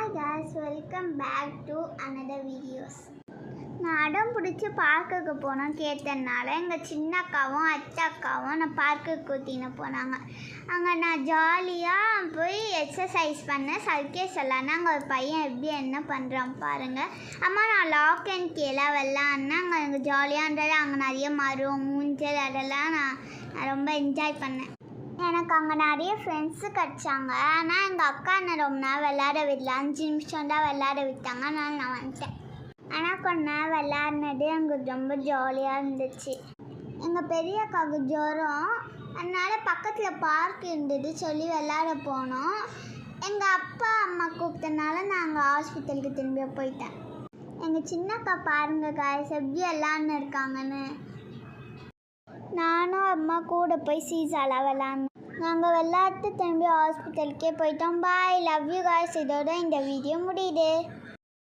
Hi guys, welcome back to another videos. நான் அடம் பிடிச்சி பார்க்குக்கு போனோம் கேட்டதுனால எங்கள் சின்ன அக்காவும் அத்தை அக்காவும் நான் பார்க்குக்கு கூட்டின்னு போனாங்க. அங்கே நான் ஜாலியாக போய் எக்ஸசைஸ் பண்ணேன். சர்க்கே சொல்லான்னு அங்கே ஒரு பையன் எப்படி என்ன பண்ணுறான் பாருங்கள். அம்மா நான் லாக் அண்ட் கீழே விளாட்னேன். அங்கே எனக்கு ஜாலியாக இருந்தது. அங்கே நிறைய மரம் மூஞ்சல் அதெல்லாம் நான் ரொம்ப என்ஜாய் பண்ணேன். எனக்கு அங்கே நிறைய ஃப்ரெண்ட்ஸு கிடச்சாங்க. ஆனால் எங்கள் அக்கா என்ன ரொம்ப நேரம் விளையாட விடல, 5 நிமிஷம் தான் விளையாட விட்டாங்க. அதனால் நான் வந்துட்டேன். ஆனால் கொஞ்ச நேரம் விளையாடினது எங்களுக்கு ரொம்ப ஜாலியாக இருந்துச்சு. எங்கள் பெரிய அக்காவுக்கு ஜுரம், அதனால் பக்கத்தில் பார்க் இருந்தது சொல்லி விளையாட போனோம். எங்கள் அப்பா அம்மா கூப்பிட்டனால நாங்கள் ஹாஸ்பிட்டலுக்கு திரும்பி போயிட்டேன். எங்கள் சின்ன அக்கா பாருங்கள் காய்ஸ் எப்படி விளாட்னு இருக்காங்கன்னு. நானும் அம்மா கூட போய் சீசாலாம் விளாட்னோம். நாங்கள் விளையாட்டு திரும்பி ஹாஸ்பிட்டலுக்கே போயிட்டோம். பாய், லவ் யூ காய்ஸ். இதோட இந்த வீடியோ முடியுது.